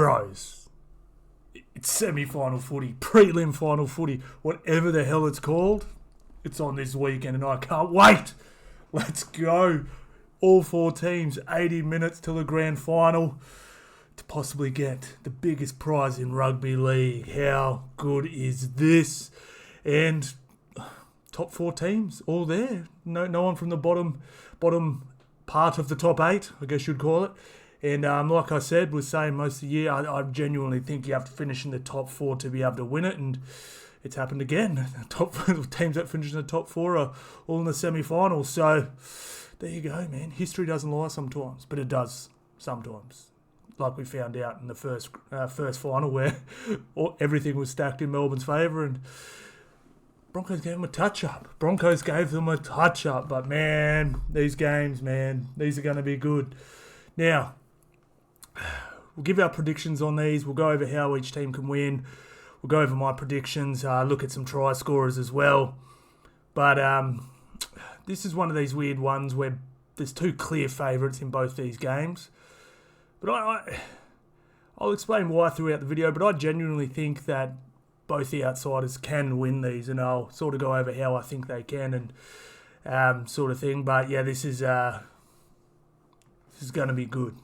bros, it's semi-final footy, prelim final footy, whatever the hell it's called. It's on this weekend and I can't wait. Let's go. All 4 teams, 80 minutes till the grand final to possibly get the biggest prize in rugby league. How good is this? And top 4 teams, all there. No one from the bottom part of the top 8, I guess you'd call it. And like I said, was saying most of the year, I genuinely think you have to finish in the top 4 to be able to win it. And it's happened again. The top teams that finish in the top 4 are all in the semi-finals. So there you go, man. History doesn't lie sometimes, but it does sometimes. Like we found out in the first final where everything was stacked in Melbourne's favour and Broncos gave them a touch-up. But, man, these games, man, these are going to be good. Now, we'll give our predictions on these. We'll go over how each team can win. We'll go over my predictions, look at some try scorers as well. But this is one of these weird ones where there's 2 clear favourites in both these games. But I'll explain why throughout the video, but I genuinely think that both the outsiders can win these, and I'll sort of go over how I think they can and sort of thing. But yeah, this is going to be good.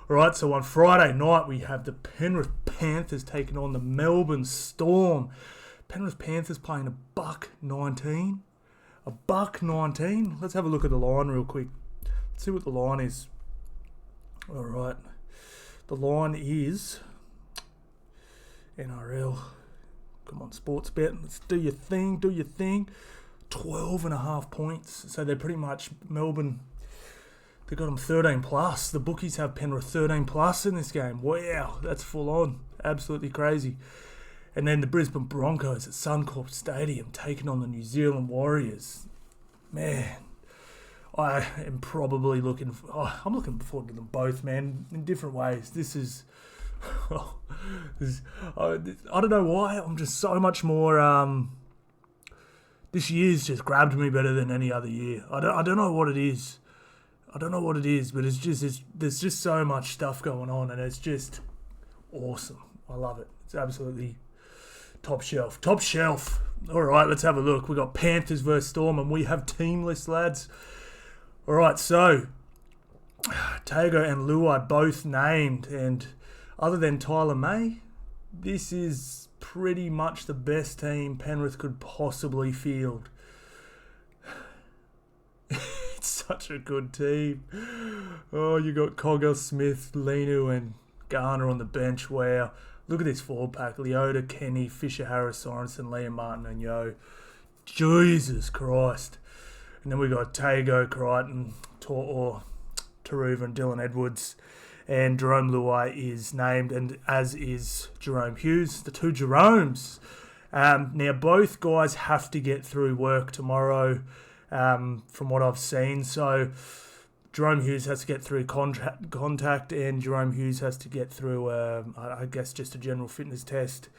All right, so on Friday night, we have the Penrith Panthers taking on the Melbourne Storm. Penrith Panthers playing $1.19. $1.19? Let's have a look at the line real quick. Let's see what the line is. All right. The line is NRL. Come on, sports bet. Let's do your thing. 12.5 points. So they're pretty much Melbourne. They got them 13 plus. The bookies have Penrith 13 plus in this game. Wow, that's full on. Absolutely crazy. And then the Brisbane Broncos at Suncorp Stadium taking on the New Zealand Warriors. Man, I am probably looking forward to them both, man, in different ways. This is, I don't know why. I'm just so much more. This year's just grabbed me better than any other year. I don't know what it is. But there's just so much stuff going on, and it's just awesome. I love it. It's absolutely top shelf. All right, let's have a look. We got Panthers versus Storm, and we have teamless, lads. All right, so Tago and Luai both named, and other than Tyler May, this is pretty much the best team Penrith could possibly field. Such a good team. Oh, you got Cogger, Smith, Lenu and Garner on the bench. Wow. Look at this forward pack. Leota, Kenny, Fisher, Harris, Sorensen, Liam Martin and Yo. Jesus Christ. And then we got Tago, Crichton, Taruva and Dylan Edwards. And Jerome Luai is named, and as is Jerome Hughes. The 2 Jeromes. Now, both guys have to get through work tomorrow. From what I've seen. So Jerome Hughes has to get through contact and Jerome Hughes has to get through, I guess, just a general fitness test.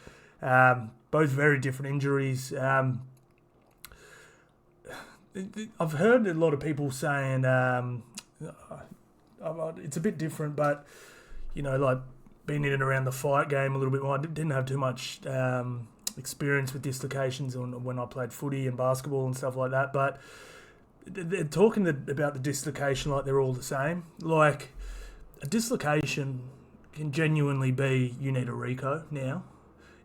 Both very different injuries. I've heard a lot of people saying it's a bit different, but, you know, like being in and around the fight game a little bit more. I didn't have too much experience with dislocations when I played footy and basketball and stuff like that, but they're talking about the dislocation like they're all the same. Like, a dislocation can genuinely be you need a Rico now.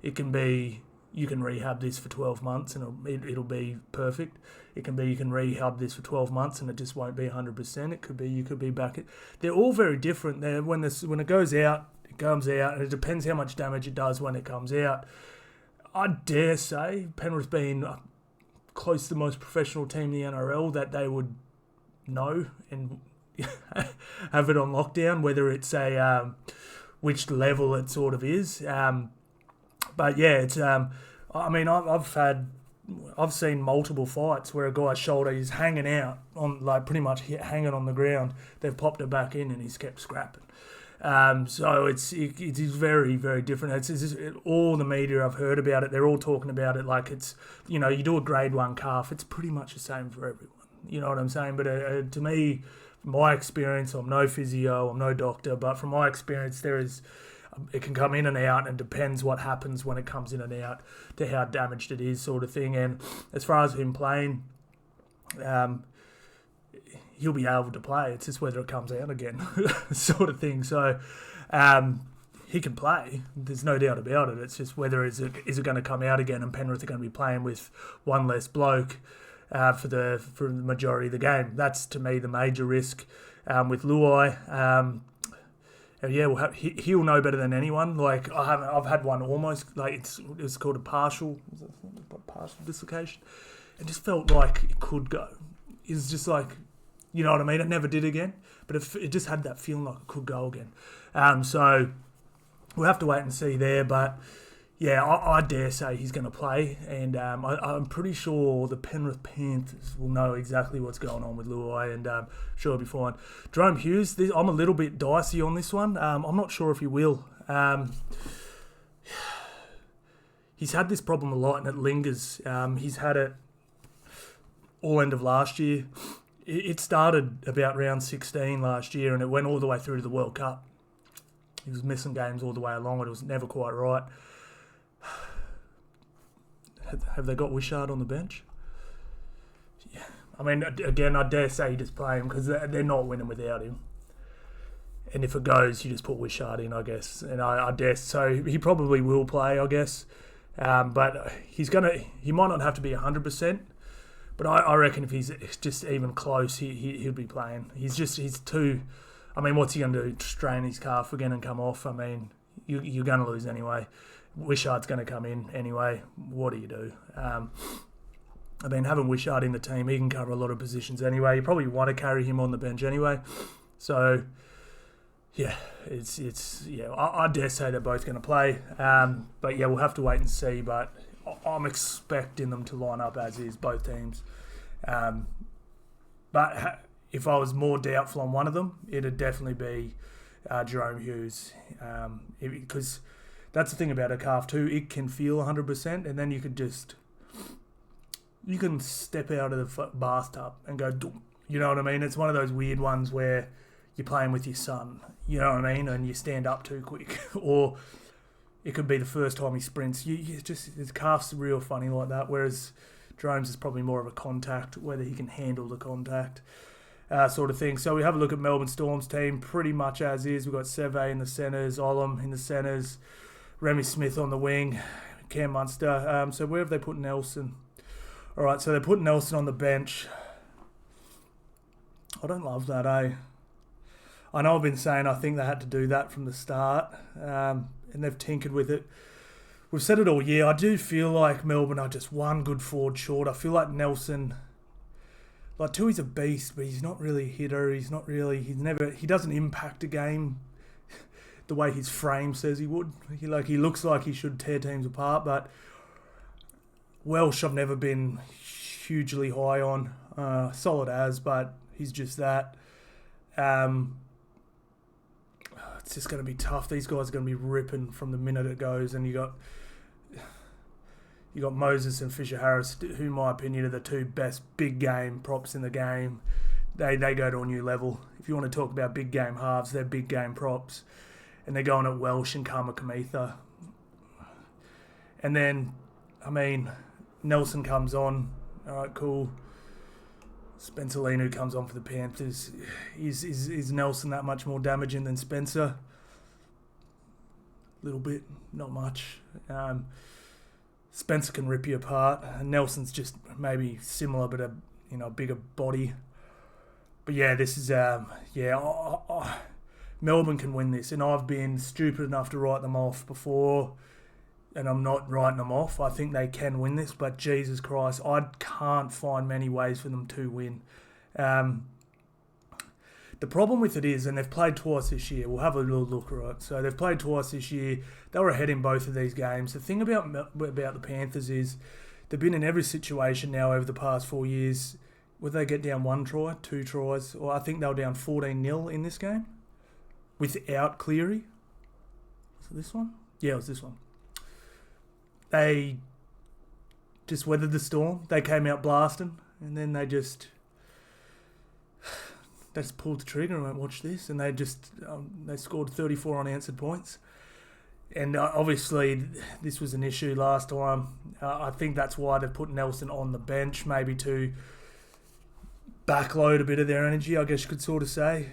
It can be you can rehab this for 12 months and it'll be perfect. It can be you can rehab this for 12 months and it just won't be 100%. It could be you could be back at... They're all very different. When it goes out, it comes out, and it depends how much damage it does when it comes out. I dare say, Penrith being close to the most professional team in the NRL, that they would know and have it on lockdown, whether it's which level it sort of is. But yeah, it's I've seen multiple fights where a guy's shoulder is hanging out on, like, pretty much hanging on the ground. They've popped it back in and he's kept scrapping. So it is very, very different. It's all the media I've heard about it, they're all talking about it like it's, you know, you do a grade 1 calf, it's pretty much the same for everyone. You know what I'm saying? But to me, my experience, I'm no physio, I'm no doctor, but from my experience, it can come in and out, and depends what happens when it comes in and out to how damaged it is, sort of thing. And as far as him playing, he'll be able to play. It's just whether it comes out again, sort of thing. So he can play. There's no doubt about it. It's just whether is it going to come out again, and Penrith are going to be playing with one less bloke for the majority of the game. That's to me the major risk with Luai. He'll know better than anyone. Like I've had one almost like it's called a partial dislocation. It just felt like it could go. It's just like, you know what I mean. It never did again, but it just had that feeling like it could go again. So we'll have to wait and see there. But yeah, I dare say he's going to play, and I'm pretty sure the Penrith Panthers will know exactly what's going on with Luai, and sure he'll be fine. Jerome Hughes, I'm a little bit dicey on this one. I'm not sure if he will. He's had this problem a lot, and it lingers. He's had it all end of last year. It started about round 16 last year, and it went all the way through to the World Cup. He was missing games all the way along. It was never quite right. Have they got Wishart on the bench? Yeah. I mean, again, I dare say you just play him because they're not winning without him. And if it goes, you just put Wishart in, I guess. And I dare, so he probably will play, I guess. But he might not have to be 100%. But I reckon if he's just even close, he'll be playing. He's too. I mean, what's he going to do? Strain his calf again and come off? I mean, you're going to lose anyway. Wishart's going to come in anyway. What do you do? I mean, having Wishart in the team, he can cover a lot of positions anyway. You probably want to carry him on the bench anyway. So, yeah, I dare say they're both going to play. But yeah, we'll have to wait and see. But I'm expecting them to line up as is, both teams. But if I was more doubtful on one of them, it'd definitely be Jerome Hughes, because that's the thing about a calf too. It can feel 100%, and then you can step out of the bathtub and go, you know what I mean? It's one of those weird ones where you're playing with your son, you know what I mean, and you stand up too quick, or it could be the first time he sprints. His calf's real funny like that. Whereas Jerome's is probably more of a contact, whether he can handle the contact. Sort of thing. So we have a look at Melbourne Storm's team, pretty much as is. We've got Seve in the centres, Olam in the centres, Remy Smith on the wing, Cam Munster. So where have they put Nelson? All right, so they put Nelson on the bench. I don't love that, eh? I know I've been saying I think they had to do that from the start, and they've tinkered with it. We've said it all year. I do feel like Melbourne are just one good forward short. I feel like Nelson... Like, Tui's a beast, but he's not really a hitter. He doesn't impact a game the way his frame says he would. He looks like he should tear teams apart, but Welsh I've never been hugely high on. Solid as, but he's just that. It's just going to be tough. These guys are going to be ripping from the minute it goes, and you got Moses and Fisher-Harris, who, in my opinion, are the two best big game props in the game. They go to a new level. If you want to talk about big game halves, they're big game props. And they're going at Welsh and Kamikamitha. And then, I mean, Nelson comes on. All right, cool. Spencer Linu comes on for the Panthers. Is Nelson that much more damaging than Spencer? A little bit, not much. Spencer can rip you apart. Nelson's just maybe similar, but a bigger body. But yeah, this is Melbourne can win this, and I've been stupid enough to write them off before, and I'm not writing them off. I think they can win this, but Jesus Christ, I can't find many ways for them to win. The problem with it is, and they've played twice this year. We'll have a little look, right? So they've played twice this year. They were ahead in both of these games. The thing about the Panthers is they've been in every situation now over the past 4 years where they get down 1 try, 2 tries, or I think they were down 14-0 in this game without Cleary. Was it this one? Yeah, it was this one. They just weathered the storm. They came out blasting, and then they just... just pulled the trigger and went, watch this, and they scored 34 unanswered points. And obviously, this was an issue last time. I think that's why they've put Nelson on the bench, maybe to backload a bit of their energy, I guess you could sort of say.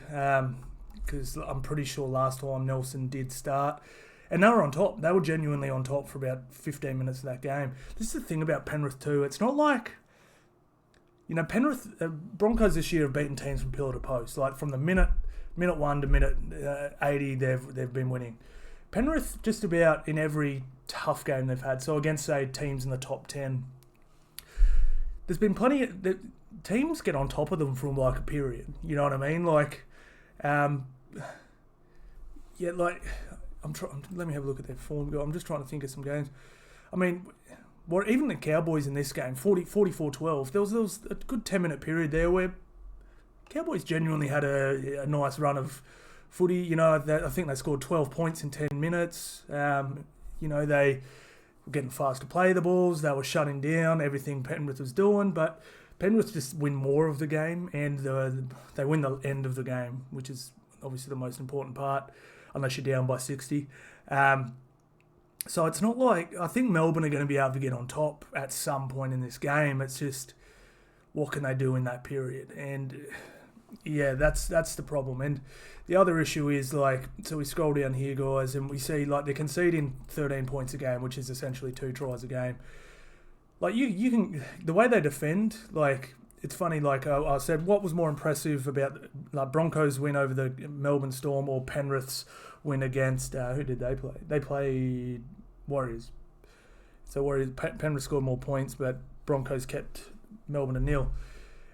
Because I'm pretty sure last time Nelson did start. And they were on top. They were genuinely on top for about 15 minutes of that game. This is the thing about Penrith too. It's not like... Penrith... Broncos this year have beaten teams from pillar to post. Like, from the minute 1 to minute 80, they've been winning. Penrith, just about in every tough game they've had, so against, say, teams in the top 10, there's been plenty of... teams get on top of them from, like, a period. You know what I mean? Like, let me have a look at their form. I'm just trying to think of some games. I mean, even the Cowboys in this game, 44-12, there was a good 10-minute period there where Cowboys genuinely had a nice run of footy. I think they scored 12 points in 10 minutes. They were getting fast to play the balls. They were shutting down everything Penrith was doing, but Penrith just win more of the game, and they win the end of the game, which is obviously the most important part, unless you're down by 60. So it's not like... I think Melbourne are going to be able to get on top at some point in this game. It's just, what can they do in that period? And yeah, that's the problem. And the other issue is, like, so we scroll down here, guys, and we see, like, they're conceding 13 points a game, which is essentially 2 tries a game. Like, you can... The way they defend, like... It's funny, like I said, what was more impressive about, like, Broncos' win over the Melbourne Storm or Penrith's win against... who did they play? They played Warriors. So Warriors, Penrith scored more points, but Broncos kept Melbourne to 0.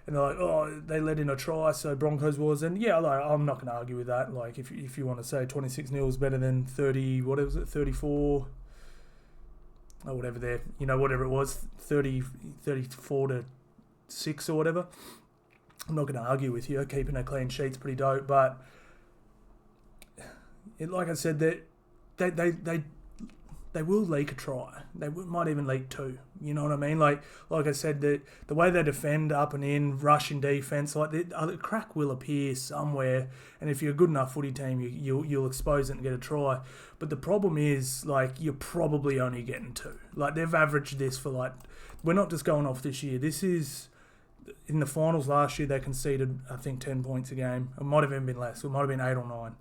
And they're like, oh, they let in a try, so Broncos was... And yeah, like, I'm not going to argue with that. Like, if you want to say 26-0 is better than 30... What was it? 34... Or whatever there. Whatever it was. 34 to 6 or whatever. I'm not going to argue with you. Keeping a clean sheet's pretty dope, but like I said, they will leak a try. They might even leak 2. You know what I mean? Like I said, the way they defend up and in, rushing defense, like the crack will appear somewhere. And if you're a good enough footy team, you'll expose it and get a try. But the problem is, like, you're probably only getting 2. Like, they've averaged this for, like, we're not just going off this year. This is... In the finals last year, they conceded, I think, 10 points a game. It might have even been less. It might have been 8 or 9.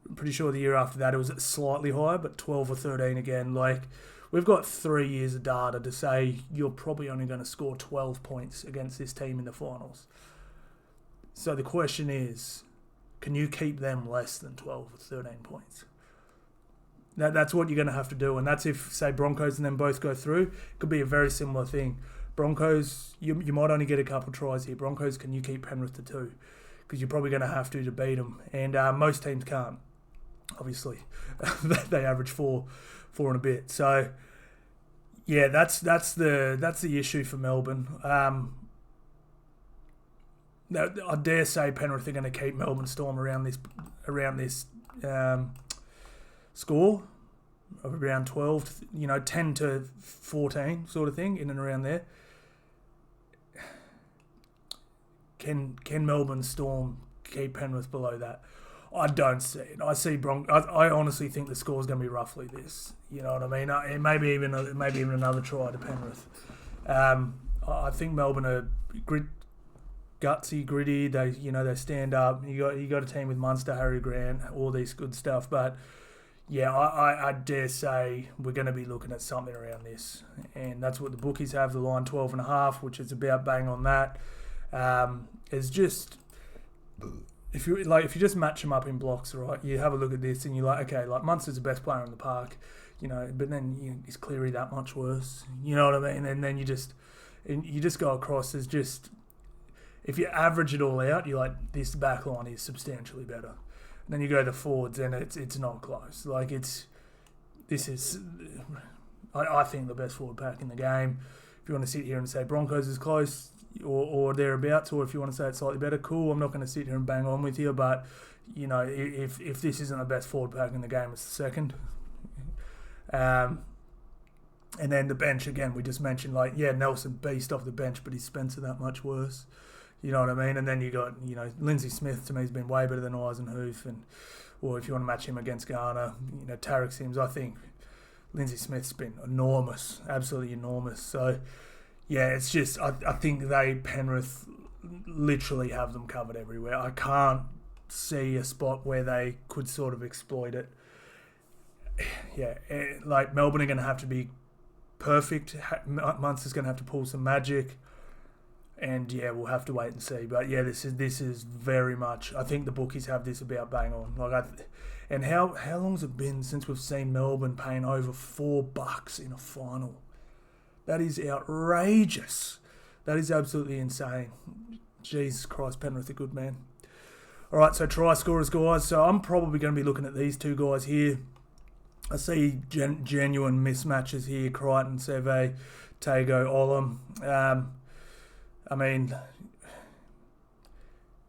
I'm pretty sure the year after that, it was slightly higher, but 12 or 13 again. Like, we've got 3 years of data to say you're probably only going to score 12 points against this team in the finals. So the question is, can you keep them less than 12 or 13 points? That's what you're going to have to do. And that's if, say, Broncos and them both go through. It could be a very similar thing. Broncos, you might only get a couple tries here. Broncos, can you keep Penrith to 2? Because you're probably going to have to beat them. And most teams can't, obviously. They average 4 and a bit. So, yeah, that's the issue for Melbourne. I dare say Penrith are going to keep Melbourne Storm around this score of around 12, 10 to 14 sort of thing, in and around there. Can Melbourne Storm keep Penrith below that? I don't see it. I honestly think the score is going to be roughly this. You know what I mean? It may be even another try to Penrith. I think Melbourne are gutsy, gritty. They stand up. You got a team with Munster, Harry Grant, all these good stuff. But yeah, I dare say we're going to be looking at something around this, and that's what the bookies have. The line 12.5, which is about bang on that. It's just, if you just match them up in blocks, right? You have a look at this and you're like, okay, like Munster's the best player in the park, but then is Cleary that much worse? You know what I mean? And then you just go across as just, if you average it all out, you're like, this back line is substantially better. And then you go to the forwards and it's not close. Like I think the best forward pack in the game. If you want to sit here and say Broncos is close, or thereabouts, or if you want to say it's slightly better, cool. I'm not going to sit here and bang on with you, but if this isn't the best forward pack in the game, it's the second. And then the bench again, we just mentioned, like, yeah, Nelson beast off the bench, but is Spencer that much worse? You know what I mean? And then you got, Lindsay Smith to me has been way better than Eisenhuth, or if you want to match him against Garner, Tarek Sims. I think Lindsay Smith's been enormous, absolutely enormous. So yeah, it's just I think Penrith literally have them covered everywhere. I can't see a spot where they could sort of exploit it. Yeah, like Melbourne are going to have to be perfect. Munster's going to have to pull some magic. And yeah, we'll have to wait and see. But yeah, this is very much. I think the bookies have this about bang on. And how long's it been since we've seen Melbourne paying over $4 in a final? That is outrageous. That is absolutely insane. Jesus Christ, Penrith, a good man. All right, so try scorers, guys. So I'm probably going to be looking at these two guys here. I see genuine mismatches here. Crichton, Seve, Tago, Olam. I mean,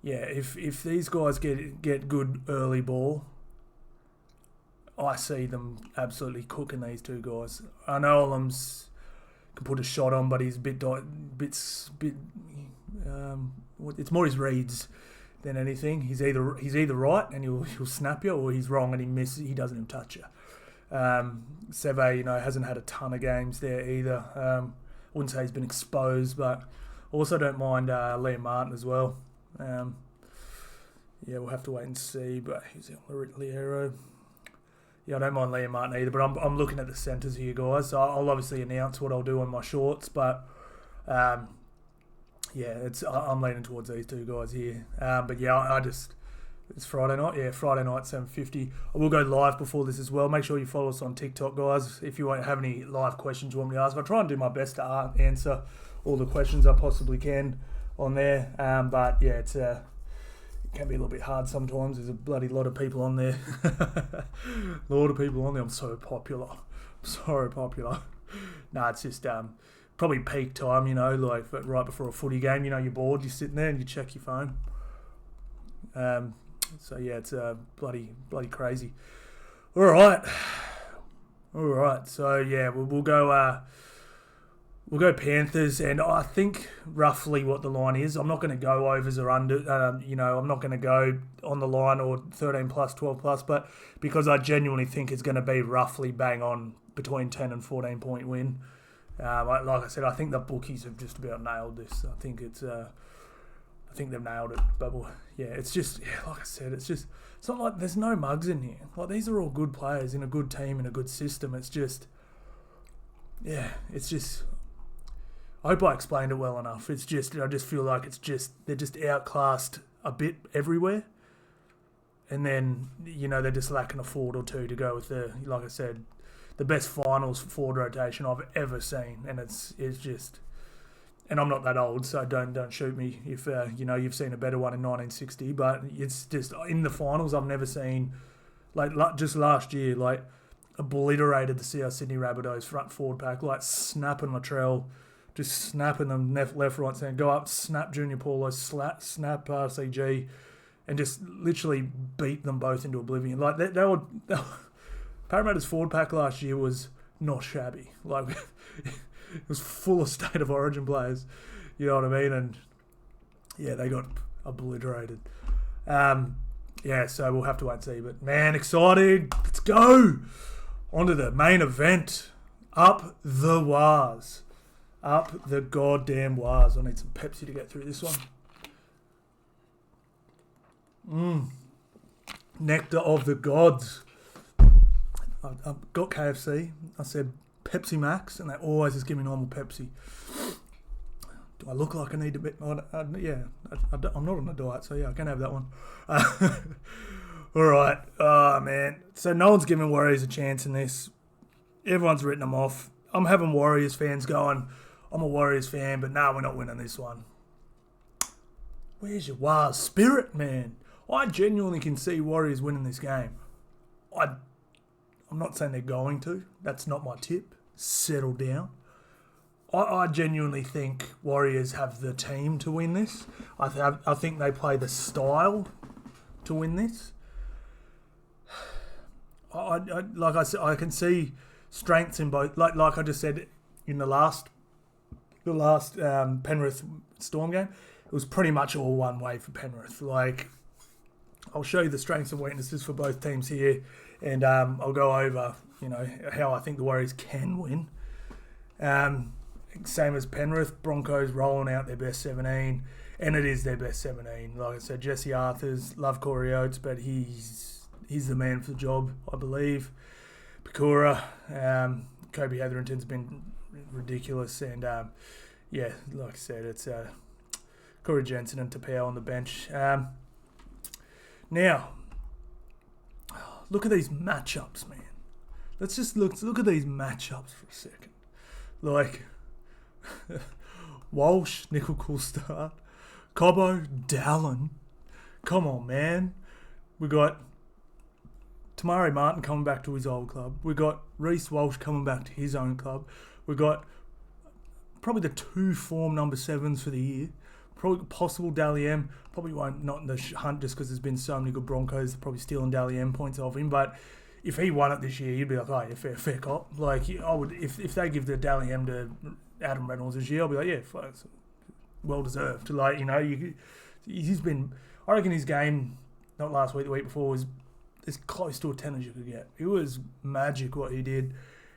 yeah, if these guys get good early ball, I see them absolutely cooking these two guys. I know Olam's can put a shot on, but he's it's more his reads than anything. He's either right and he'll snap you, or he's wrong and he doesn't even touch you. Seve, hasn't had a ton of games there either. Wouldn't say he's been exposed, but also don't mind Liam Martin as well. Yeah, we'll have to wait and see. But he's Liero. Yeah, I don't mind Liam Martin either. But I'm looking at the centres here, guys. So I'll obviously announce what I'll do on my shorts. But yeah, I'm leaning towards these two guys here. But yeah, it's Friday night. Yeah, Friday night, 7:50. I will go live before this as well. Make sure you follow us on TikTok, guys. If you have any live questions you want me to ask, I'll try and do my best to answer all the questions I possibly can on there. But yeah, it can be a little bit hard sometimes. There's a bloody lot of people on there. A lot of people on there. I'm so popular. No, it's just probably peak time, like right before a footy game. You're bored, you're sitting there and you check your phone. So yeah, it's bloody crazy. All right. So yeah, we'll go. We'll go Panthers, and I think roughly what the line is. I'm not going to go overs or under. I'm not going to go on the line or 13 plus, 12 plus, but because I genuinely think it's going to be roughly bang on between 10 and 14 point win. Like I said, I think the bookies have just about nailed this. I think they've nailed it. But yeah, it's just like I said, it's not like there's no mugs in here. Like these are all good players in a good team in a good system. It's just. I hope I explained it well enough. I just feel like they're just outclassed a bit everywhere. And then, they're just lacking a forward or two to go with like I said, the best finals forward rotation I've ever seen. And it's just, and I'm not that old, so don't shoot me if, you've seen a better one in 1960, but it's just, in the finals, I've never seen, like just last year, like obliterated the Sydney Rabbitohs front forward pack, like snapping Latrell, just snapping them left, right, centre, go up, snap Junior Paulo, snap RCG, and just literally beat them both into oblivion. Like they were Parramatta's forward pack last year was not shabby. Like it was full of state of origin players. You know what I mean? And yeah, they got obliterated. Yeah, so we'll have to wait and see. But man, excited! Let's go on to the main event. Up the Waz. Up the goddamn Waz. I need some Pepsi to get through this one. Nectar of the gods. I've got KFC. I said Pepsi Max, and they always just give me normal Pepsi. Do I look like I need a bit? Yeah, I'm not on a diet, so yeah, I can have that one. All right. Oh, man. So no one's giving Warriors a chance in this. Everyone's written them off. I'm having Warriors fans going, I'm a Warriors fan, but no, we're not winning this one. Where's your wild spirit, man? I genuinely can see Warriors winning this game. I'm not saying they're going to. That's not my tip. Settle down. I genuinely think Warriors have the team to win this. I think they play the style to win this. Like I said, I can see strengths in both. Like I just said in the last Penrith Storm game, it was pretty much all one way for Penrith. Like, I'll show you the strengths and weaknesses for both teams here, and I'll go over, how I think the Warriors can win. Same as Penrith, Broncos rolling out their best 17, and it is their best 17. Like I said, Jesse Arthurs, love Corey Oates, but he's the man for the job, I believe. Pakura, Kobe Hetherington's been ridiculous, and like I said, it's Corey Jensen and Tapau on the bench. Now, look at these matchups, man. Let's just look at these matchups for a second. Like, Walsh, nickel cool start. Cobbo, Dallin. Come on, man. We got Tamari Martin coming back to his old club. We got Reece Walsh coming back to his own club. We got probably the 2 form number 7s for the year. Probably possible Dally M. Probably won't, not in the hunt just because there's been so many good Broncos probably stealing Dally M points off him. But if he won it this year, you'd be like, oh, yeah, fair cop. Like, I would, if they give the Dally M to Adam Reynolds this year, I'll be like, yeah, fuck, well deserved. Like, he's been, I reckon his game, not last week, the week before, was as close to a 10 as you could get. It was magic what he did.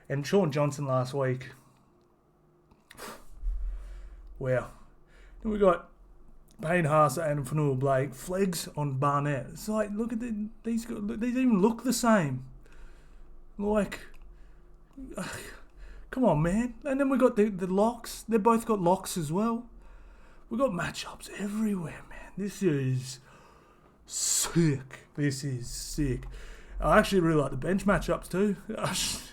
And Sean Johnson last week, wow. Then we got Payne Haas and Fanua Blake, Flegs on Barnett. It's like, look at these even look the same. Like, come on, man. And then we got the locks. They both got locks as well. We got matchups everywhere, man. This is sick. I actually really like the bench matchups too. It's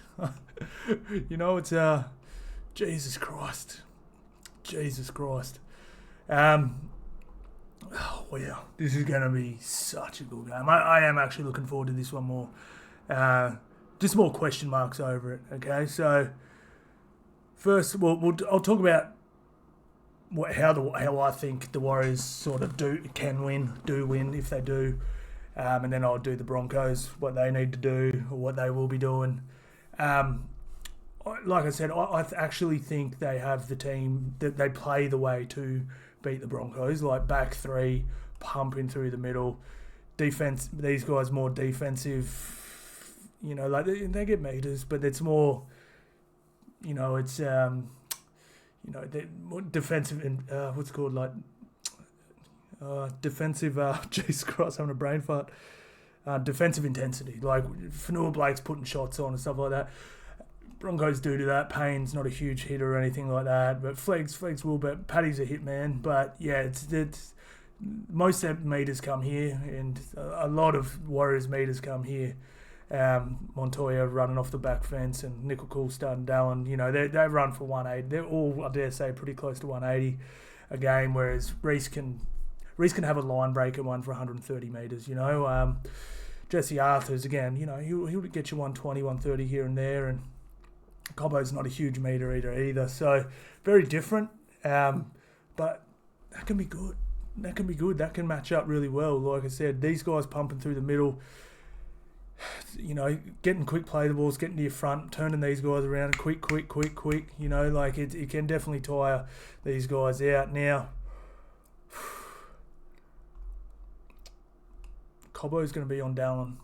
Jesus Christ. Oh, wow. This is going to be such a good game. I am actually looking forward to this one more. Just more question marks over it, okay? So, first, I'll talk about how I think the Warriors sort of do win if they do. And then I'll do the Broncos, what they need to do or what they will be doing. Like I said, I actually think they have the team that they play the way to beat the Broncos, like back three, pumping through the middle. Defense, these guys more defensive, like they get meters, but it's more, it's, they're more defensive and, what's it called, like, defensive, Jesus Christ, having a brain fart. Defensive intensity, like Fanua Blake's putting shots on and stuff like that. Broncos do that. Payne's not a huge hitter or anything like that, but Flegs will. But Paddy's a hit man. But yeah, it's most of meters come here, and a lot of Warriors meters come here. Montoya running off the back fence, and Nickel Coolstad and Dallin. They run for 180. They're all, I dare say, pretty close to 180 a game. Whereas Reece can have a line breaker one for 130 meters. Jesse Arthurs again. He'll get you 120, 130 here and there, and Cobbo's not a huge meter eater either, so very different. But that can be good. That can match up really well. Like I said, these guys pumping through the middle, getting quick play the balls, getting to your front, turning these guys around quick. Like it can definitely tire these guys out. Now, Cobbo's going to be on Dallin.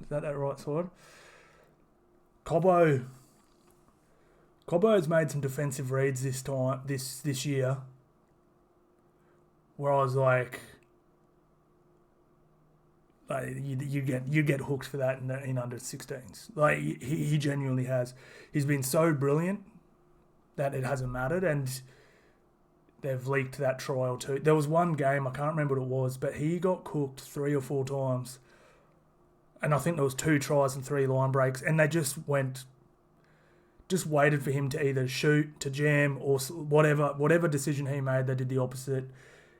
Is that right side? Cobbo's made some defensive reads this year, where I was like you get hooked for that in under 16s. Like he genuinely has. He's been so brilliant that it hasn't mattered, and they've leaked that trial too. There was one game, I can't remember what it was, but he got cooked 3 or 4 times. And I think there was 2 tries and 3 line breaks, and they just waited for him to either shoot, to jam, or whatever decision he made, they did the opposite,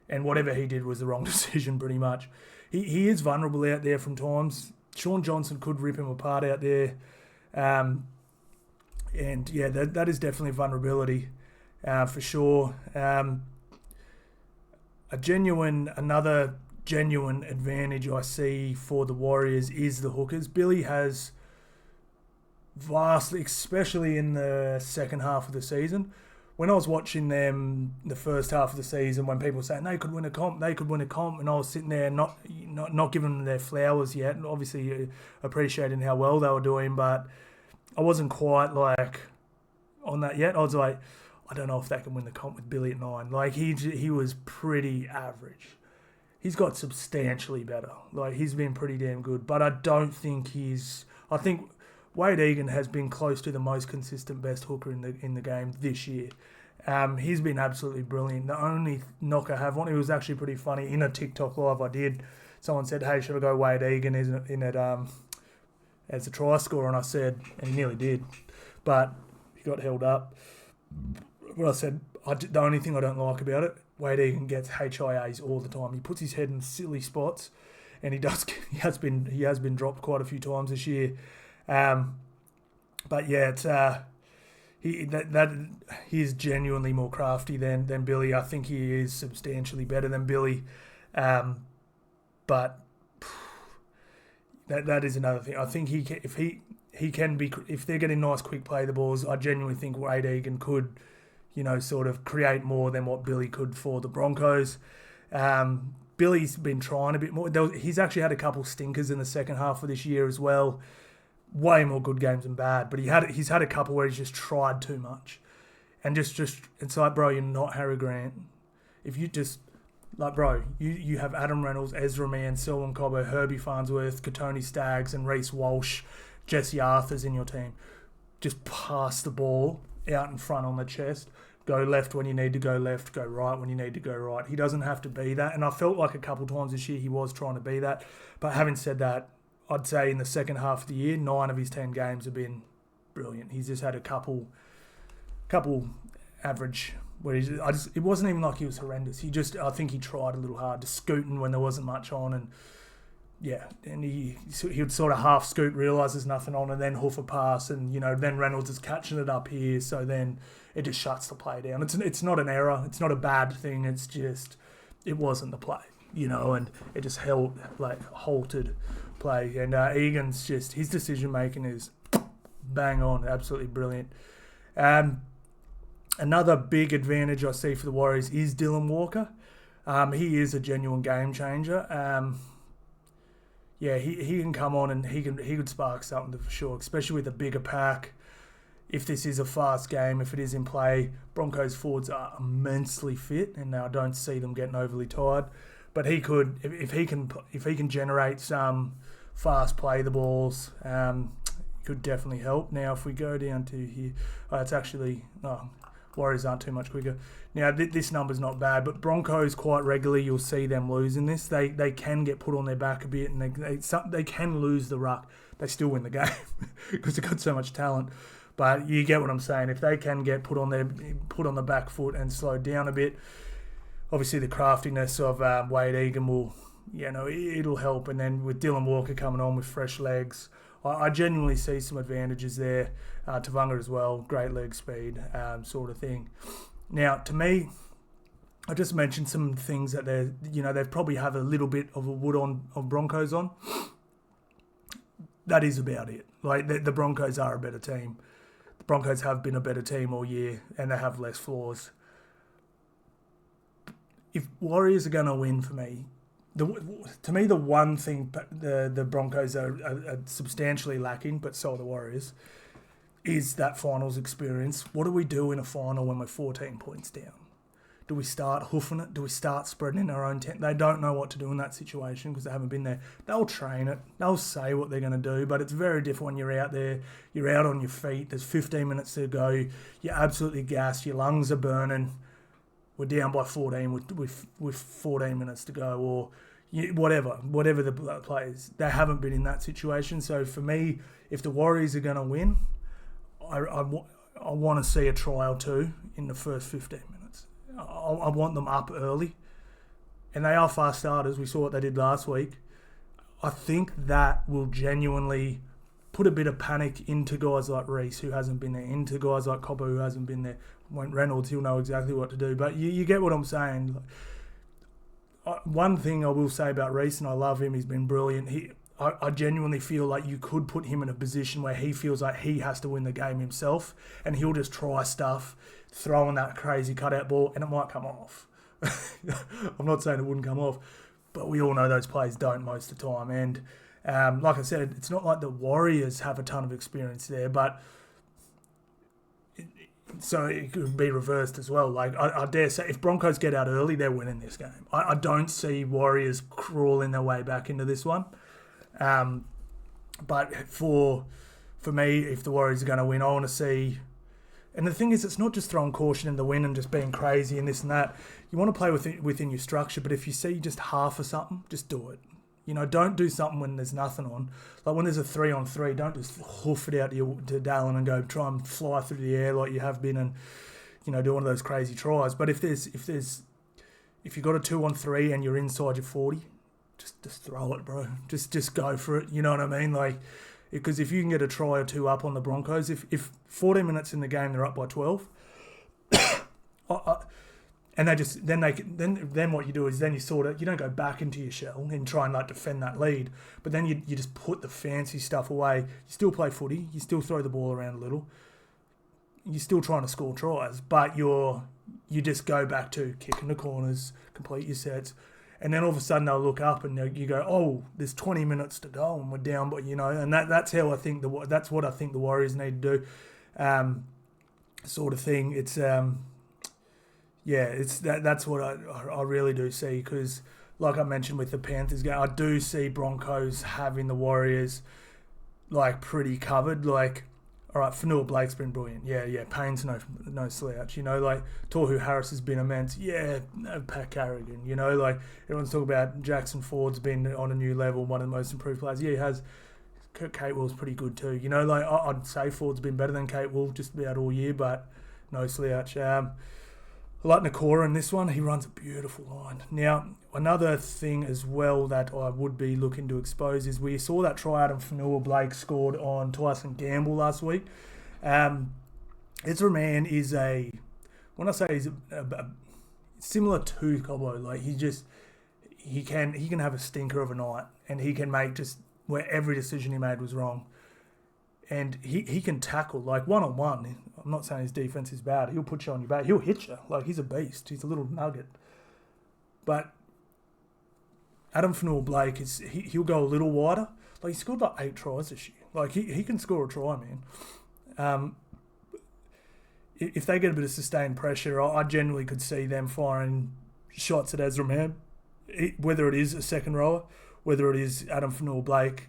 and whatever he did was the wrong decision pretty much. He is vulnerable out there from times. Sean Johnson could rip him apart out there, and yeah, that is definitely a vulnerability for sure. Another genuine advantage I see for the Warriors is the hookers. Billy has vastly, especially in the second half of the season, when I was watching them the first half of the season, when people were saying they could win a comp, and I was sitting there not giving them their flowers yet, and obviously appreciating how well they were doing, but I wasn't quite like on that yet. I was like, I don't know if they can win the comp with Billy at 9. Like he was pretty average. He's got substantially better. Like he's been pretty damn good, but I don't think I think Wade Egan has been close to the most consistent best hooker in the game this year. He's been absolutely brilliant. The only knock I have on, it was actually pretty funny. In a TikTok live I did, someone said, hey, should I go Wade Egan in it as a try scorer? And I said, and he nearly did, but he got held up. But I said, the only thing I don't like about it, Wade Egan gets HIAs all the time. He puts his head in silly spots, and he has been dropped quite a few times this year. But yeah, it's he is genuinely more crafty than Billy. I think he is substantially better than Billy, but that is another thing. I think if they're getting nice quick play the balls, I genuinely think Wade Egan could, sort of create more than what Billy could for the Broncos. Billy's been trying a bit more. He's actually had a couple stinkers in the second half of this year as well. Way more good games than bad, but he's had a couple where he's just tried too much, and just it's like, bro, you're not Harry Grant. If you just like, bro, you have Adam Reynolds, Ezra Mann, Selwyn Cobbo, Herbie Farnsworth, Katoni Staggs, and Reece Walsh, Jesse Arthur's in your team. Just pass the ball out in front on the chest. Go left when you need to go left. Go right when you need to go right. He doesn't have to be that, and I felt like a couple times this year he was trying to be that. But having said that, I'd say in the second half of the year, 9 of his 10 games have been brilliant. He's just had a couple average where it wasn't even like he was horrendous. I think he tried a little hard to scooting when there wasn't much on, and yeah, and he would sort of half scoot, realise there's nothing on, and then hoof a pass, and then Reynolds is catching it up here, so then it just shuts the play down. It's not an error, it's not a bad thing. It's just it wasn't the play, and it just halted play. And Egan's just, his decision making is bang on, absolutely brilliant. Another big advantage I see for the Warriors is Dylan Walker. He is a genuine game changer. He can come on and he could spark something for sure, especially with a bigger pack. If this is a fast game, if it is in play, Broncos forwards are immensely fit, and I don't see them getting overly tired. But he could, if he can generate some fast play the balls, could definitely help. Now, if we go down to here, Warriors aren't too much quicker. Now, this number's not bad, but Broncos quite regularly, you'll see them losing this. They can get put on their back a bit, and they can lose the ruck. They still win the game because they've got so much talent. But you get what I'm saying. If they can get put on the back foot and slowed down a bit, obviously the craftiness of Wade Egan will, it'll help. And then with Dylan Walker coming on with fresh legs, I genuinely see some advantages there. Tavanga as well, great leg speed, sort of thing. Now, to me, I just mentioned some things that they probably have a little bit of a wood on Broncos on. That is about it. Like the Broncos are a better team. The Broncos have been a better team all year, and they have less flaws. If Warriors are going to win for me, the one thing the Broncos are substantially lacking, but so are the Warriors, is that finals experience. What do we do in a final when we're 14 points down? Do we start hoofing it? Do we start spreading in our own tent? They don't know what to do in that situation because they haven't been there. They'll train it. They'll say what they're going to do, but it's very different when you're out there. You're out on your feet. There's 15 minutes to go. You're absolutely gassed. Your lungs are burning. We're down by 14 with 14 minutes to go, or whatever the players. They haven't been in that situation. So for me, if the Warriors are going to win, I want to see a try or two in the first 15 minutes. I want them up early. And they are fast starters. We saw what they did last week. I think that will genuinely put a bit of panic into guys like Reece, who hasn't been there, into guys like Cobbo, who hasn't been there. When Reynolds, he'll know exactly what to do. But you get what I'm saying. One thing I will say about Reece, and I love him, he's been brilliant. I genuinely feel like you could put him in a position where he feels like he has to win the game himself, and he'll just try stuff, throwing that crazy cutout ball, and it might come off. I'm not saying it wouldn't come off, but we all know those plays don't most of the time. And like I said, it's not like the Warriors have a ton of experience there, but so it could be reversed as well. Like I dare say, if Broncos get out early, they're winning this game. I don't see Warriors crawling their way back into this one. But for me, if the Warriors are going to win, I want to see. And the thing is, it's not just throwing caution in the wind and just being crazy and this and that. You want to play within your structure, but if you see just half of something, just do it. Don't do something when there's nothing on. Like when there's a 3-on-3, don't just hoof it out to Dallin and go try and fly through the air like you have been and, do one of those crazy tries. But if you've got a 2-on-3 and you're inside your 40, just throw it, bro. Just go for it. You know what I mean? Like, because if you can get a try or two up on the Broncos, if 14 minutes in the game they're up by 12, and then what you do is then you don't go back into your shell and try and like defend that lead, but then you just put the fancy stuff away. You still play footy, you still throw the ball around a little, you're still trying to score tries, but you just go back to kicking the corners, complete your sets. And then all of a sudden they'll look up and you go, oh, there's 20 minutes to go and we're down, but and that's how I think that's what I think the Warriors need to do, sort of thing. It's that's what I really do see, because like I mentioned with the Panthers game, I do see Broncos having the Warriors like pretty covered. Like, all right, Fanua Blake's been brilliant. Yeah, Payne's no slouch. Like Tohu Harris has been immense. Yeah, Pat Carrigan. Like everyone's talking about Jackson Ford's been on a new level, one of the most improved players. Yeah, he has. Kurt Catewell's pretty good too. Like I'd say Ford's been better than Catewell just about all year, but no slouch. I like Nakora in this one. He runs a beautiful line. Now, another thing as well that I would be looking to expose is we saw that try Adam Fanua Blake scored on Tyson Gamble last week. Ezra Mann is when I say he's a similar to Cobbo, like he can have a stinker of a night, and he can make just where every decision he made was wrong. And he can tackle, like one-on-one. I'm not saying his defense is bad. He'll put you on your back. He'll hit you. Like, he's a beast. He's a little nugget. But Adam Fanua Blake, he'll go a little wider. Like, he scored like 8 tries this year. Like, he can score a try, man. If they get a bit of sustained pressure, I generally could see them firing shots at Ezra Mann. Whether it is a second rower, whether it is Adam Fanua Blake,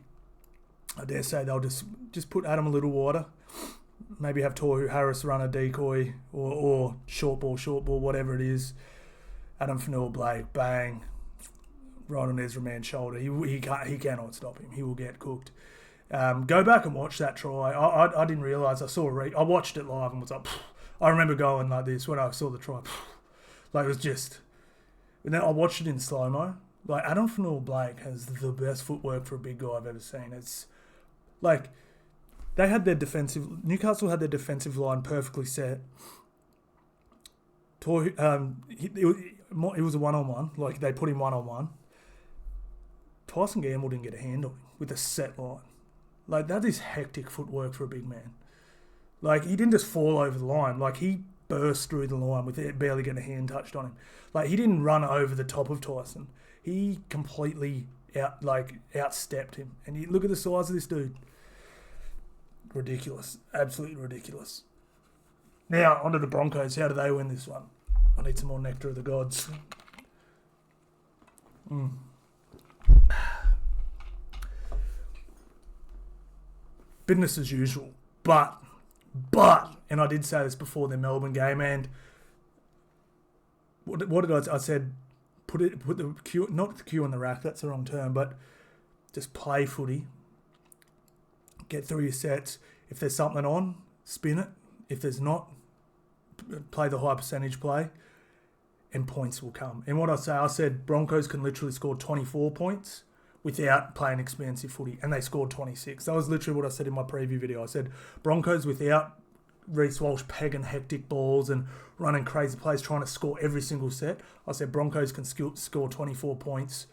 I dare say they'll just put Adam a little wider. Maybe have Tohu Harris run a decoy or short ball, whatever it is. Adam Fanua Blake, bang, right on Ezra Mann's shoulder. He cannot stop him. He will get cooked. Go back and watch that try. I didn't realise. I watched it live and was like, I remember going like this when I saw the try. Like, it was just. And then I watched it in slow mo. Like, Adam Fanua Blake has the best footwork for a big guy I've ever seen. It's like Newcastle had their defensive line perfectly set. It was a one-on-one. Like, they put him one-on-one. Tyson Gamble didn't get a hand on him with a set line. Like, that is hectic footwork for a big man. Like, he didn't just fall over the line. Like, he burst through the line with it barely getting a hand touched on him. Like, he didn't run over the top of Tyson. He completely outstepped him. And you look at the size of this dude. Ridiculous. Absolutely ridiculous. Now, onto the Broncos. How do they win this one? I need some more nectar of the gods. Business as usual. But, and I did say this before the Melbourne game, and what did I said, put the cue, not the cue on the rack, that's the wrong term, but just play footy. Get through your sets. If there's something on, spin it. If there's not, play the high percentage play, and points will come. And what I said Broncos can literally score 24 points without playing expansive footy, and they scored 26. That was literally what I said in my preview video. I said Broncos without Reece Walsh pegging hectic balls and running crazy plays trying to score every single set. I said Broncos can score 24 points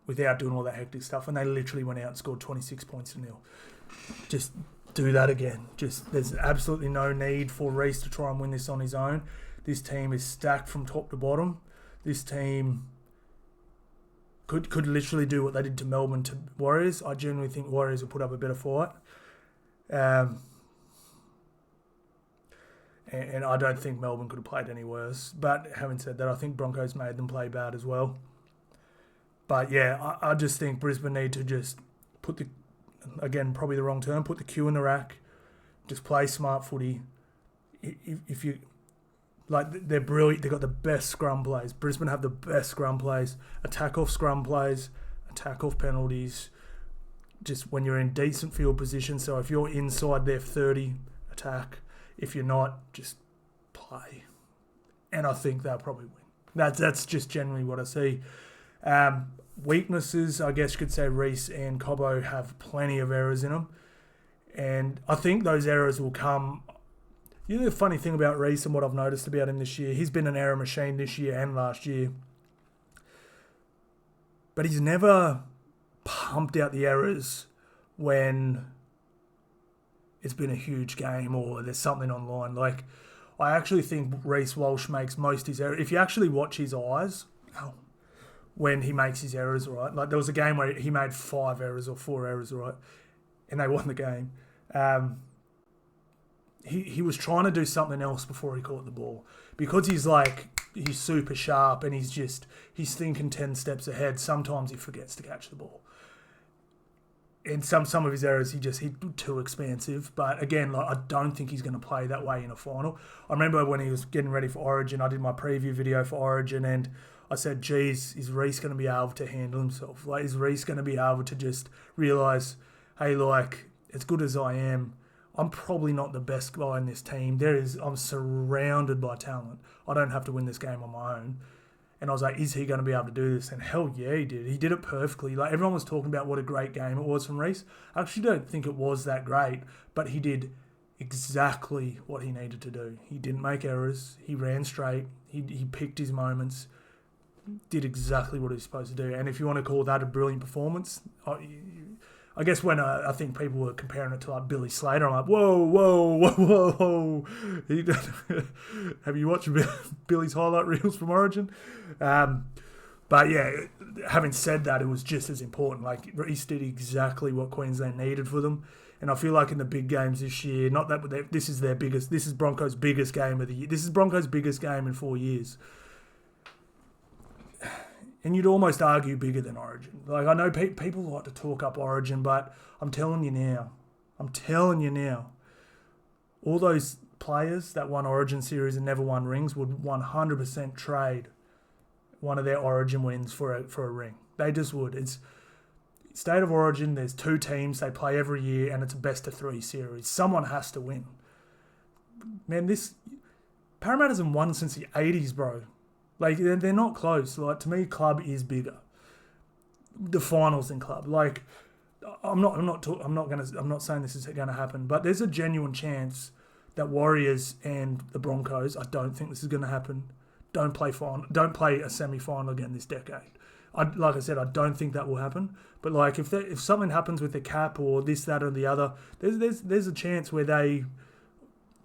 without doing all that hectic stuff, and they literally went out and scored 26 points to nil. Just do that again. There's absolutely no need for Reece to try and win this on his own. This team is stacked from top to bottom. This team could literally do what they did to Melbourne to Warriors. I genuinely think Warriors will put up a better fight. And I don't think Melbourne could have played any worse. But having said that, I think Broncos made them play bad as well. But yeah, I just think Brisbane need to just put again, probably the wrong term, put the cue in the rack, just play smart footy. If you, like, they're brilliant. They've got the best scrum plays. Brisbane have the best scrum plays. Attack off scrum plays, attack off penalties. Just when you're in decent field position. So if you're inside their 30, attack. If you're not, just play. And I think they'll probably win. That's just generally what I see. Weaknesses, I guess you could say Reece and Cobbo have plenty of errors in them. And I think those errors will come. You know the funny thing about Reece and what I've noticed about him this year, he's been an error machine this year and last year. But he's never pumped out the errors when it's been a huge game or there's something online. Like, I actually think Reece Walsh makes most of his errors. If you actually watch his eyes when he makes his errors, right? Like, there was a game where he made 5 errors or 4 errors, right? And they won the game. He was trying to do something else before he caught the ball. Because he's super sharp and he's thinking 10 steps ahead. Sometimes he forgets to catch the ball. And some of his errors, he's too expansive. But again, like, I don't think he's going to play that way in a final. I remember when he was getting ready for Origin, I did my preview video for Origin, and I said, geez, is Reece going to be able to handle himself? Like, is Reece going to be able to just realise, hey, like, as good as I am, I'm probably not the best guy in this team. I'm surrounded by talent. I don't have to win this game on my own. And I was like, is he going to be able to do this? And hell yeah, he did. He did it perfectly. Like, everyone was talking about what a great game it was from Reece. I actually don't think it was that great, but he did exactly what he needed to do. He didn't make errors. He ran straight. He picked his moments. Did exactly what he was supposed to do. And if you want to call that a brilliant performance, I guess when I think people were comparing it to like Billy Slater, I'm like, whoa. Have you watched Billy's highlight reels from Origin? But yeah, having said that, it was just as important. Like, Reece did exactly what Queensland needed for them. And I feel like in the big games this year, not that this is Broncos' biggest game of the year. This is Broncos' biggest game in 4 years. And you'd almost argue bigger than Origin. Like, I know people like to talk up Origin, but I'm telling you now, all those players that won Origin series and never won rings would 100% trade one of their Origin wins for a ring. They just would. It's State of Origin, there's 2 teams, they play every year, and it's a best-of-3 series. Someone has to win. Man, Parramatta hasn't won since the 80s, bro. Like, they're not close. Like, to me, club is bigger. The finals in club. Like, I'm not saying this is going to happen, but there's a genuine chance that Warriors and the Broncos, I don't think this is going to happen. Don't play a semi-final again this decade. Like I said, I don't think that will happen. But like, if something happens with the cap or this, that, or the other, there's a chance where they,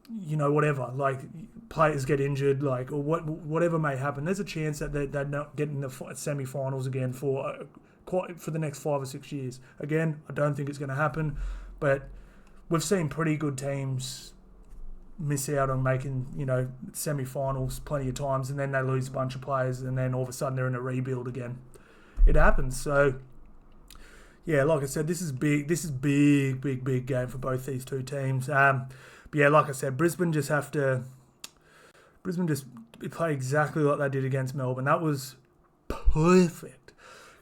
whatever, like, players get injured, like, or whatever may happen. There's a chance that they're not getting the semi-finals again for the next 5 or 6 years. Again, I don't think it's going to happen, but we've seen pretty good teams miss out on making, semi-finals plenty of times, and then they lose a bunch of players, and then all of a sudden they're in a rebuild again. It happens. So, yeah, like I said, this is big. This is big game for both these two teams. But yeah, like I said, Brisbane just play exactly like they did against Melbourne. That was perfect.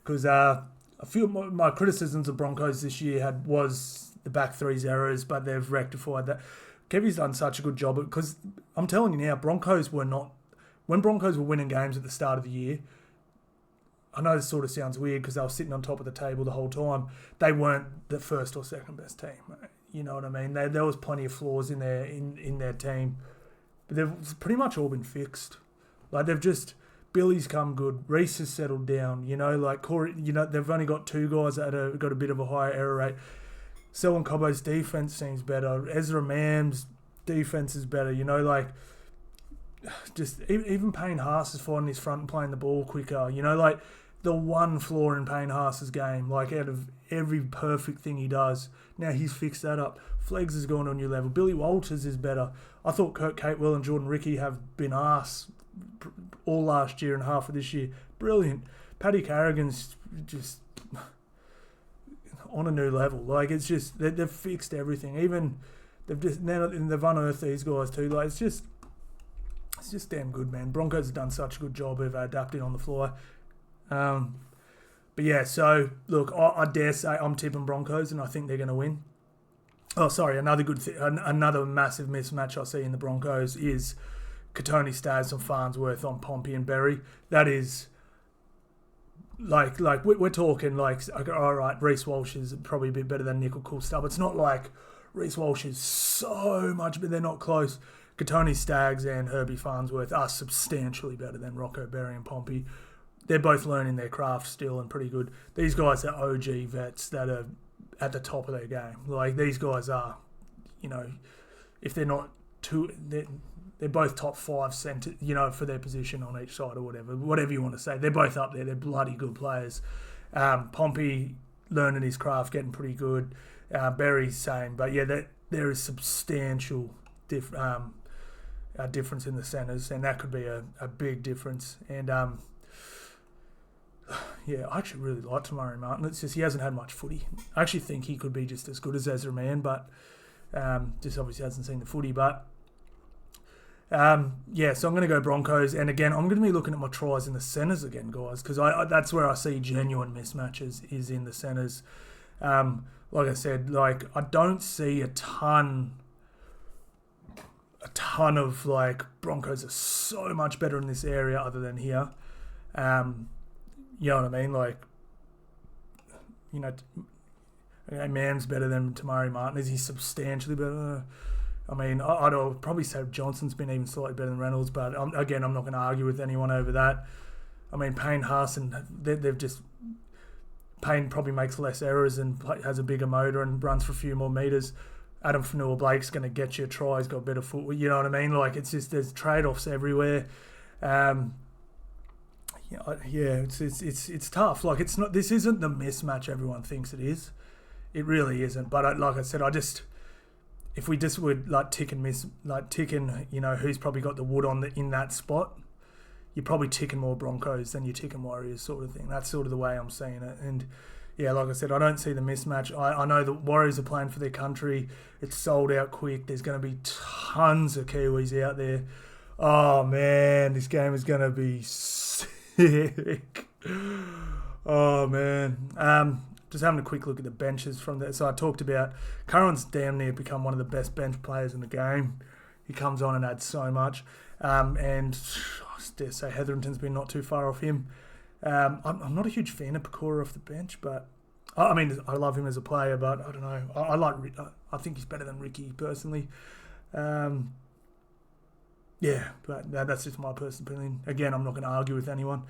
Because I feel my criticisms of Broncos this year was the back three's errors, but they've rectified that. Kevy's done such a good job because I'm telling you now, when Broncos were winning games at the start of the year, I know this sort of sounds weird because they were sitting on top of the table the whole time. They weren't the first or second best team. You know what I mean? There was plenty of flaws in their team, but they've pretty much all been fixed. Like, they've just Billy's come good. Reese has settled down. Like Corey, they've only got 2 guys that have got a bit of a higher error rate. Selwyn Cobbo's defense seems better. Ezra Mann's defense is better. Like just even Payne Haas is finding his front and playing the ball quicker. Like the one flaw in Payne Haas's game, like out of every perfect thing he does, now he's fixed that up. Fleggs has gone on your level. Billy Walters is better. I thought Kurt Catewell and Jordan Ricky have been arse all last year and half of this year. Brilliant. Paddy Carrigan's just on a new level. Like it's just they've fixed everything. Even they've unearthed these guys too. Like it's just damn good, man. Broncos have done such a good job of adapting on the fly. But yeah, so look, I dare say I'm tipping Broncos, and I think they're going to win. Oh, sorry, another massive mismatch I see in the Broncos is Katoni Staggs and Farnsworth on Pompey and Berry. That is like we're talking like, all right, Reece Walsh is probably a bit better than Nickel Cool-Stubb. It's not like Reece Walsh is so much, but they're not close. Katoni Staggs and Herbie Farnsworth are substantially better than Rocco Berry and Pompey. They're both learning their craft still and pretty good. These guys are OG vets that are at the top of their game. Like these guys are, if they're not they're both top 5 centre, for their position on each side or whatever you want to say. They're both up there. They're bloody good players. Pompey learning his craft, getting pretty good. Berry's same, but yeah, there is substantial difference in the centres, and that could be a big difference. And yeah, I actually really like Tamari Martin. It's just he hasn't had much footy. I actually think he could be just as good as Ezra Mann, but just obviously hasn't seen the footy. But yeah, so I'm going to go Broncos. And again, I'm going to be looking at my tries in the centres again, guys, because that's where I see genuine mismatches is in the centres. Like I said, I don't see a ton of Broncos are so much better in this area other than here. You know what I mean? Mann's better than Tamari Martin. Is he substantially better? I mean, I'd probably say Johnson's been even slightly better than Reynolds, but again, I'm not going to argue with anyone over that. I mean, Payne Haas, Payne probably makes less errors and has a bigger motor and runs for a few more metres. Adam Fanua-Blake's going to get you a try. He's got better footwork. You know what I mean? It's just there's trade-offs everywhere. It's tough. This isn't the mismatch everyone thinks it is. It really isn't. But like I said, if we just would ticking, who's probably got the wood in that spot, you're probably ticking more Broncos than you're ticking Warriors, sort of thing. That's sort of the way I'm seeing it. And yeah, like I said, I don't see the mismatch. I know the Warriors are playing for their country. It's sold out quick. There's going to be tons of Kiwis out there. Oh man, this game is going to be sick. Oh man. Just having a quick look at the benches from there. So I talked about Curran's damn near become one of the best bench players in the game. He comes on and adds so much. And I dare say Hetherington's been not too far off him. I'm not a huge fan of Pecora off the bench, but I mean, I love him as a player, but I don't know. I think he's better than Ricky personally. Yeah, but that's just my personal opinion. Again, I'm not going to argue with anyone.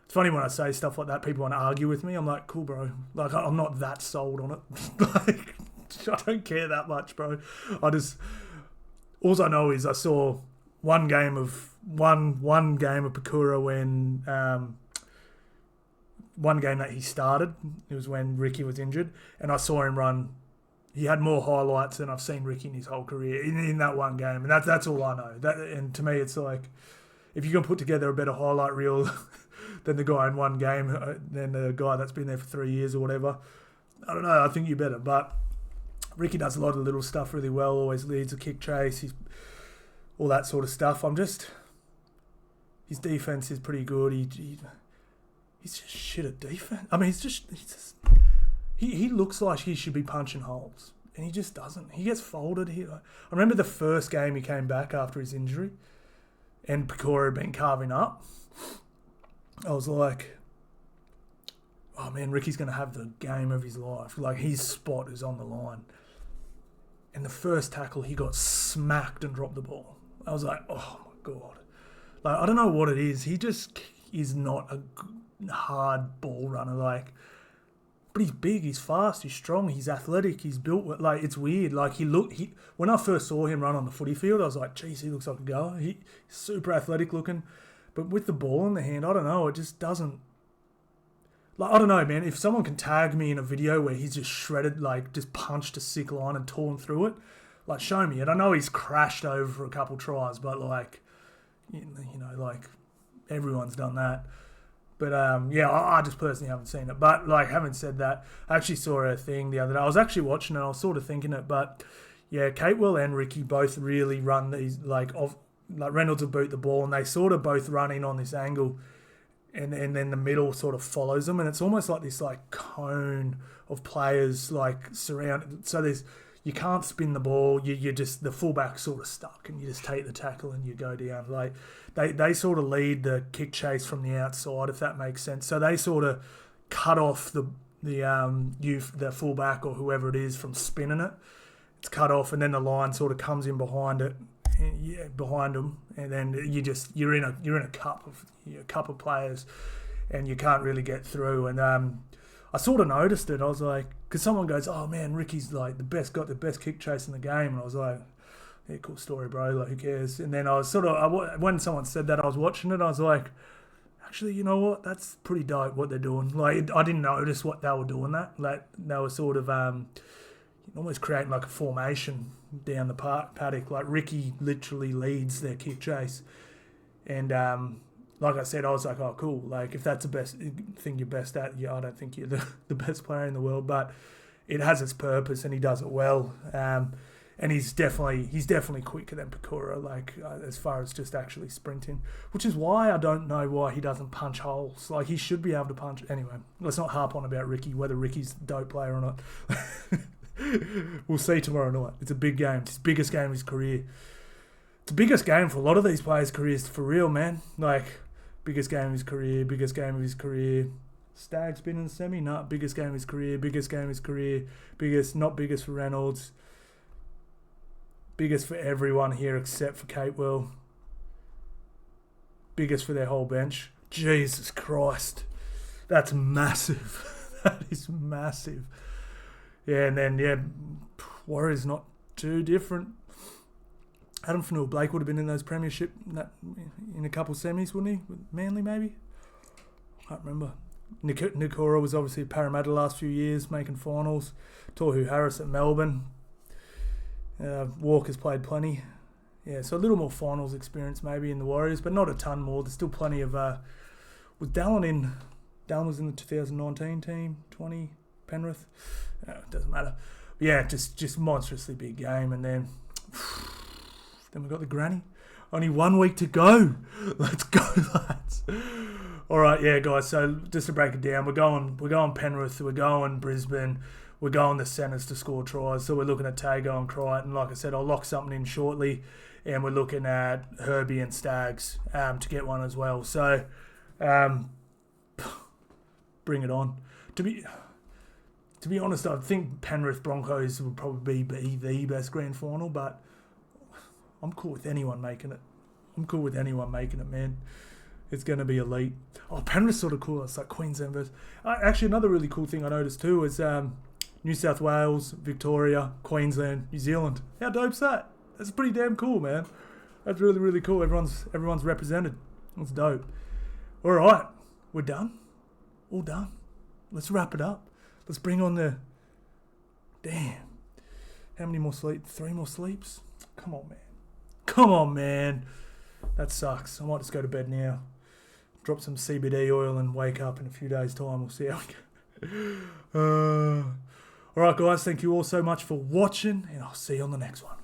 It's funny when I say stuff like that, people want to argue with me. I'm like, cool, bro. I'm not that sold on it. I don't care that much, bro. All I know is I saw one game of Pecora when one game that he started. It was when Ricky was injured, and I saw him run. He had more highlights than I've seen Ricky in his whole career in that one game, and that's all I know. And to me, it's like if you can put together a better highlight reel than the guy in one game, than the guy that's been there for 3 years or whatever, I don't know. I think you're better, but Ricky does a lot of little stuff really well. Always leads a kick chase. He's all that sort of stuff. His defense is pretty good. He's just shit at defense. I mean, he looks like he should be punching holes, and he just doesn't. He gets folded. I remember the first game he came back after his injury, and Pecora had been carving up. I was like, oh man, Ricky's going to have the game of his life. His spot is on the line. And the first tackle, he got smacked and dropped the ball. I was like, oh my God. I don't know what it is. He is not a hard ball runner. Like, but he's big, he's fast, he's strong, he's athletic, he's built. Like, it's weird. Like, when I first saw him run on the footy field, I was like, geez, he looks like a goer. He's super athletic looking. But with the ball in the hand, I don't know, it just doesn't. Like, I don't know, man. If someone can tag me in a video where he's just shredded, like, just punched a sick line and torn through it, like, show me it. I know he's crashed over for a couple tries, but, like, you know, like, everyone's done that. But, yeah, I just personally haven't seen it. But, like, having said that, I actually saw a thing the other day. I was actually watching it. I was sort of thinking it. But, yeah, Catewell and Ricky both really run these, like Reynolds will boot the ball, and they sort of both run in on this angle. And then the middle sort of follows them. And it's almost like this, like, cone of players, like, surrounded. So you can't spin the ball. You just, the fullback's sort of stuck, and you just take the tackle and you go down. Like, they sort of lead the kick chase from the outside, if that makes sense. So they sort of cut off the fullback or whoever it is from spinning it. It's cut off, and then the line sort of comes in behind it, behind them, and then you're in a cup of players, and you can't really get through. And I sort of noticed it. I was like, because someone goes, "Oh man, Ricky's like got the best kick chase in the game," and I was like, "Yeah, cool story, bro. Like, who cares?" And then I was when someone said that, I was watching it. I was like, actually, you know what? That's pretty dope what they're doing. Like, I didn't notice what they were doing. Like, they were sort of almost creating like a formation down the paddock. Like, Ricky literally leads their kick chase, and like I said, I was like, oh, cool. Like, if that's the best thing you're best at, yeah, I don't think you're the best player in the world, but it has its purpose, and he does it well. And he's definitely quicker than Pecora, like, as far as just actually sprinting, which is why I don't know why he doesn't punch holes. Like, he should be able to punch. Anyway, let's not harp on about Ricky, whether Ricky's a dope player or not. We'll see tomorrow night. It's a big game. It's his biggest game of his career. It's the biggest game for a lot of these players' careers, for real, man. Like, biggest game of his career. Stag's been in the semi? No, biggest game of his career. Not biggest for Reynolds. Biggest for everyone here except for Catewell. Biggest for their whole bench. Jesus Christ. That's massive. That is massive. Yeah, and then, yeah, Warriors not too different. Adam Fanua-Blake would have been in those premiership in a couple semis, wouldn't he? With Manly, maybe? I can't remember. Nikora was obviously at Parramatta the last few years, making finals. Tohu Harris at Melbourne. Walker's played plenty. Yeah, so a little more finals experience maybe in the Warriors, but not a ton more. There's still plenty of... was Dallin in... Dallin was in the 2019 team, 20, Penrith. It doesn't matter. But yeah, just monstrously big game. And then we got the granny. Only 1 week to go. Let's go, lads. All right, yeah, guys. So just to break it down, we're going Penrith, we're going Brisbane, we're going the centres to score tries. So we're looking at Tago and Crichton. Like I said, I'll lock something in shortly, and we're looking at Herbie and Stags to get one as well. So bring it on. To be honest, I think Penrith Broncos would probably be the best grand final, but I'm cool with anyone making it. Man. It's going to be elite. Oh, Penrith's sort of cool. It's like Queensland versus... Actually, another really cool thing I noticed too is New South Wales, Victoria, Queensland, New Zealand. How dope's that? That's pretty damn cool, man. That's really, really cool. Everyone's represented. That's dope. All right. We're done. All done. Let's wrap it up. Let's bring on the... Damn. How many more sleeps? 3 more sleeps? Come on, man. That sucks. I might just go to bed now. Drop some CBD oil and wake up in a few days' time. We'll see how we go. All right, guys. Thank you all so much for watching, and I'll see you on the next one.